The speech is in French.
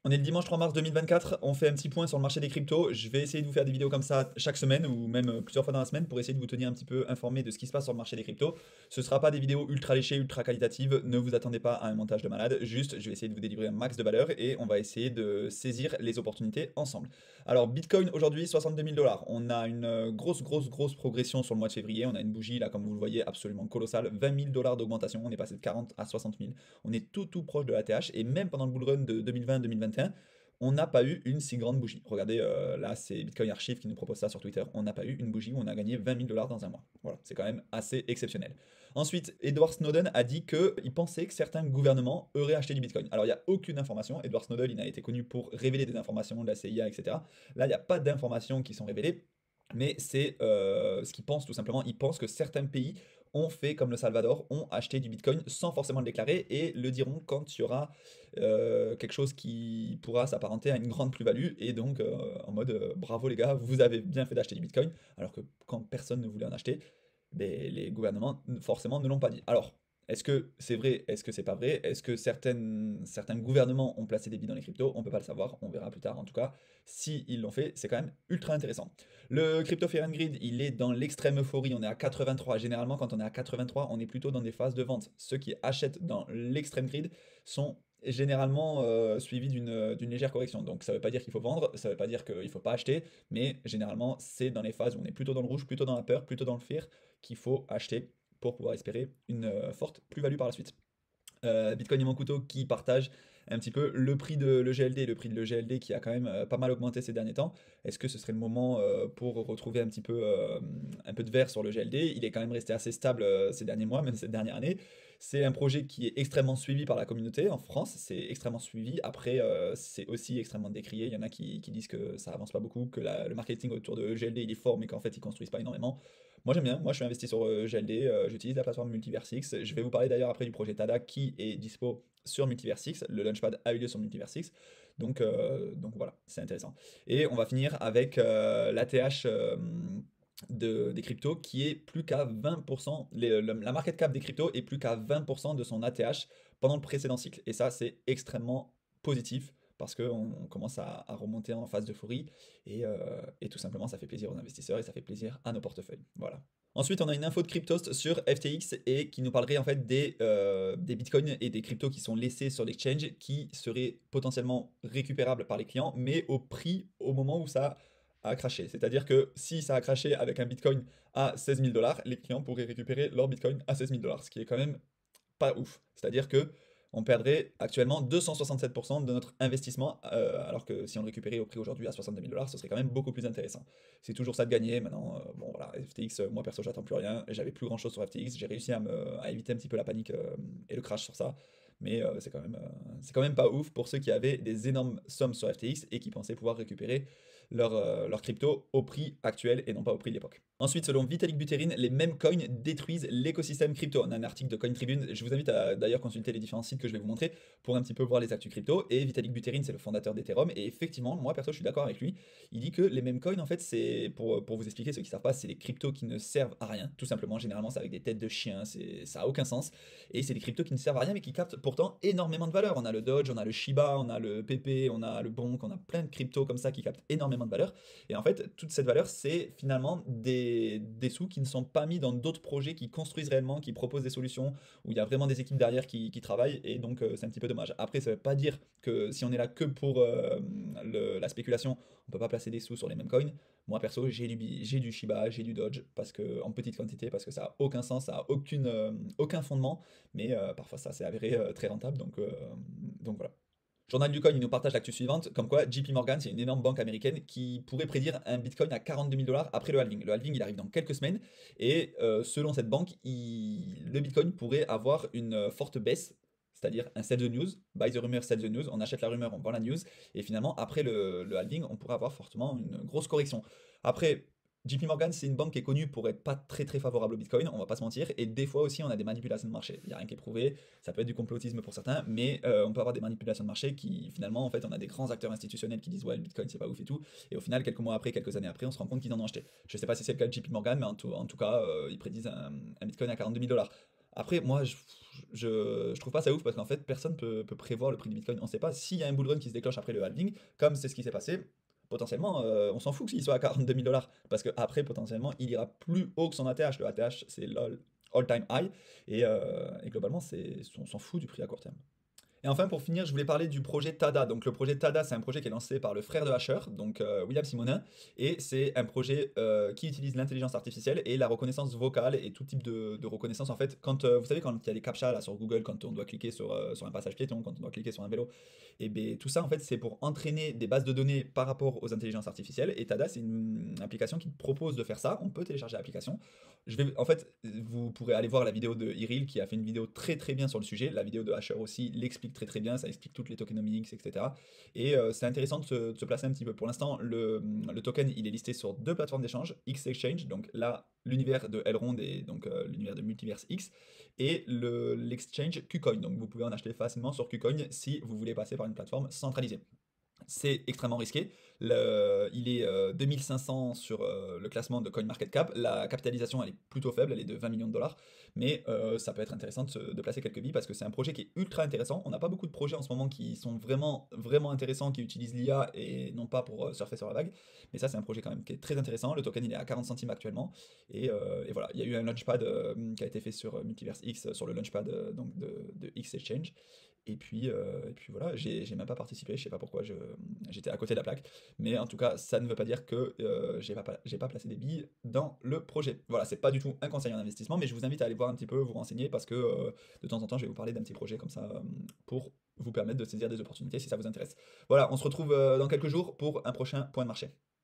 On est le dimanche 3 mars 2024, on fait un petit point sur le marché des cryptos. Je vais essayer de vous faire des vidéos comme ça chaque semaine ou même plusieurs fois dans la semaine pour essayer de vous tenir un petit peu informé de ce qui se passe sur le marché des cryptos. Ce ne sera pas des vidéos ultra léchées, ultra qualitatives, ne vous attendez pas à un montage de malade, juste je vais essayer de vous délivrer un max de valeur et on va essayer de saisir les opportunités ensemble. Alors Bitcoin aujourd'hui 62 000 dollars, on a une grosse progression sur le mois de février, on a une bougie là comme vous le voyez absolument colossale, 20 000 dollars d'augmentation, on est passé de 40 à 60 000, on est tout proche de la TH et même pendant le bull run de 2020-2021, on n'a pas eu une si grande bougie. Regardez, là, c'est Bitcoin Archive qui nous propose ça sur Twitter. On n'a pas eu une bougie où on a gagné 20 000 dollars dans un mois. Voilà, c'est quand même assez exceptionnel. Ensuite, Edward Snowden a dit qu'il pensait que certains gouvernements auraient acheté du Bitcoin. Alors, il n'y a aucune information. Edward Snowden, il a été connu pour révéler des informations de la CIA, etc. Là, il n'y a pas d'informations qui sont révélées. Mais c'est ce qu'ils pensent tout simplement. Ils pensent que certains pays ont fait comme le Salvador, ont acheté du Bitcoin sans forcément le déclarer et le diront quand il y aura quelque chose qui pourra s'apparenter à une grande plus-value. Et donc en mode bravo les gars, vous avez bien fait d'acheter du Bitcoin, alors que quand personne ne voulait en acheter, ben, les gouvernements forcément ne l'ont pas dit. Alors, est-ce que c'est vrai? Est-ce que c'est pas vrai? Est-ce que certains gouvernements ont placé des billes dans les cryptos? On peut pas le savoir, on verra plus tard. En tout cas, si ils l'ont fait, c'est quand même ultra intéressant. Le crypto Fear and Greed, il est dans l'extrême euphorie. On est à 83. Généralement, quand on est à 83, on est plutôt dans des phases de vente. Ceux qui achètent dans l'extrême greed sont généralement suivis d'une légère correction. Donc ça ne veut pas dire qu'il faut vendre, ça ne veut pas dire qu'il ne faut pas acheter, mais généralement c'est dans les phases où on est plutôt dans le rouge, plutôt dans la peur, plutôt dans le fear qu'il faut acheter pour pouvoir espérer une forte plus-value par la suite. Bitcoin et mon couteau qui partagent un petit peu le prix de l'EGLD, le prix de l'EGLD qui a quand même pas mal augmenté ces derniers temps. Est-ce que ce serait le moment pour retrouver un peu de vert sur l'EGLD? Il est quand même resté assez stable ces derniers mois, même cette dernière année. C'est un projet qui est extrêmement suivi par la communauté en France, c'est extrêmement suivi. Après, c'est aussi extrêmement décrié. Il y en a qui disent que ça avance pas beaucoup, que le marketing autour de EGLD il est fort, mais qu'en fait ils construisent pas énormément. Moi j'aime bien, moi je suis investi sur GLD, j'utilise la plateforme Multiversix. Je vais vous parler d'ailleurs après du projet TADA qui est dispo sur Multiversix. Le Launchpad a eu lieu sur Multiversix. Donc voilà, c'est intéressant. Et on va finir avec l'ATH des cryptos qui est plus qu'à 20%, la market cap des cryptos est plus qu'à 20% de son ATH pendant le précédent cycle. Et ça c'est extrêmement positif parce qu'on commence à remonter en phase d'euphorie et tout simplement ça fait plaisir aux investisseurs et ça fait plaisir à nos portefeuilles. Voilà. Ensuite, on a une info de Cryptost sur FTX et qui nous parlerait en fait des bitcoins et des cryptos qui sont laissés sur l'exchange qui seraient potentiellement récupérables par les clients, mais au prix au moment où ça a craché. C'est-à-dire que si ça a craché avec un bitcoin à 16 000 dollars, les clients pourraient récupérer leur bitcoin à 16 000 dollars, ce qui est quand même pas ouf. C'est-à-dire que on perdrait actuellement 267% de notre investissement, alors que si on le récupérait au prix aujourd'hui à 62 000 dollars, ce serait quand même beaucoup plus intéressant. C'est toujours ça de gagner. Maintenant, bon voilà, FTX, moi perso, j'attends plus rien. J'avais plus grand chose sur FTX. J'ai réussi à éviter un petit peu la panique et le crash sur ça. Mais c'est quand même pas ouf pour ceux qui avaient des énormes sommes sur FTX et qui pensaient pouvoir récupérer leur crypto au prix actuel et non pas au prix de l'époque. Ensuite, selon Vitalik Buterin, les mêmes coins détruisent l'écosystème crypto. On a un article de CoinTribune, je vous invite à d'ailleurs consulter les différents sites que je vais vous montrer pour un petit peu voir les actus crypto. Et Vitalik Buterin, c'est le fondateur d'Ethereum, et effectivement, moi perso, je suis d'accord avec lui. Il dit que les mêmes coins, en fait, c'est, pour vous expliquer ceux qui ne savent pas, c'est des cryptos qui ne servent à rien, tout simplement. Généralement, c'est avec des têtes de chiens, ça a aucun sens. Et c'est des cryptos qui ne servent à rien, mais qui captent pourtant énormément de valeur. On a le Doge, on a le Shiba, on a le PP, on a le Bonk, on a plein de cryptos comme ça qui captent énormément de valeur. Et en fait, toute cette valeur, c'est finalement des sous qui ne sont pas mis dans d'autres projets qui construisent réellement, qui proposent des solutions, où il y a vraiment des équipes derrière qui travaillent, et donc c'est un petit peu dommage. Après, ça ne veut pas dire que si on est là que pour la spéculation, on ne peut pas placer des sous sur les mêmes coins. Moi, perso, j'ai du Shiba, j'ai du Dodge, parce que, en petite quantité, parce que ça n'a aucun sens, ça n'a aucun fondement, mais parfois ça s'est avéré très rentable, donc voilà. Journal du Coin, il nous partage l'actu suivante, comme quoi JP Morgan, c'est une énorme banque américaine qui pourrait prédire un Bitcoin à 42 000 dollars après le halving. Le halving, il arrive dans quelques semaines, et selon cette banque, le Bitcoin pourrait avoir une forte baisse, c'est-à-dire un sell the news, buy the rumor, sell the news, on achète la rumeur, on vend la news, et finalement, après le halving, on pourrait avoir fortement une grosse correction. Après, JP Morgan, c'est une banque qui est connue pour être pas très très favorable au Bitcoin, on va pas se mentir, et des fois aussi on a des manipulations de marché. Il n'y a rien qui est prouvé, ça peut être du complotisme pour certains, mais on peut avoir des manipulations de marché qui finalement, en fait, on a des grands acteurs institutionnels qui disent ouais, le Bitcoin c'est pas ouf et tout, et au final, quelques mois après, quelques années après, on se rend compte qu'ils en ont acheté. Je sais pas si c'est le cas de JP Morgan, mais en tout cas, ils prédisent un Bitcoin à 42 000 dollars. Après, moi, je trouve pas ça ouf parce qu'en fait, personne peut prévoir le prix du Bitcoin. On sait pas s'il y a un bull run qui se déclenche après le halving, comme c'est ce qui s'est passé. Potentiellement, on s'en fout s'il soit à 42 000 dollars parce qu'après, potentiellement, il ira plus haut que son ATH. Le ATH, c'est l'all-time high et globalement, on s'en fout du prix à court terme. Et enfin, pour finir, je voulais parler du projet TADA. Donc, le projet TADA, c'est un projet qui est lancé par le frère de Asher, donc William Simonin, et c'est un projet qui utilise l'intelligence artificielle et la reconnaissance vocale et tout type de reconnaissance. En fait, quand vous savez, quand il y a des captchas là sur Google, quand on doit cliquer sur un passage piéton, quand on doit cliquer sur un vélo, et bien tout ça, en fait, c'est pour entraîner des bases de données par rapport aux intelligences artificielles. Et TADA, c'est une application qui propose de faire ça. On peut télécharger l'application. En fait, vous pourrez aller voir la vidéo de Iril qui a fait une vidéo très très bien sur le sujet. La vidéo de Asher aussi l'explique très très bien, ça explique toutes les tokenomics, etc. Et c'est intéressant de se placer un petit peu. Pour l'instant, le token il est listé sur deux plateformes d'échange, X Exchange, donc là l'univers de Elrond et donc l'univers de Multiverse X, et l'exchange KuCoin. Donc vous pouvez en acheter facilement sur KuCoin si vous voulez passer par une plateforme centralisée. C'est extrêmement risqué. Il est 2500 sur le classement de CoinMarketCap. La capitalisation, elle est plutôt faible, elle est de 20 millions de dollars. Mais ça peut être intéressant de placer quelques billes parce que c'est un projet qui est ultra intéressant. On n'a pas beaucoup de projets en ce moment qui sont vraiment, vraiment intéressants, qui utilisent l'IA et non pas pour surfer sur la vague. Mais ça, c'est un projet quand même qui est très intéressant. Le token, il est à 40 centimes actuellement. Et voilà, il y a eu un launchpad qui a été fait sur Multiverse X, sur le launchpad donc de X Exchange. Et puis voilà, j'ai même pas participé, je sais pas pourquoi j'étais à côté de la plaque, mais en tout cas, ça ne veut pas dire que j'ai pas placé des billes dans le projet. Voilà, c'est pas du tout un conseil en investissement, mais je vous invite à aller voir un petit peu, vous renseigner, parce que de temps en temps, je vais vous parler d'un petit projet comme ça pour vous permettre de saisir des opportunités si ça vous intéresse. Voilà, on se retrouve dans quelques jours pour un prochain point de marché.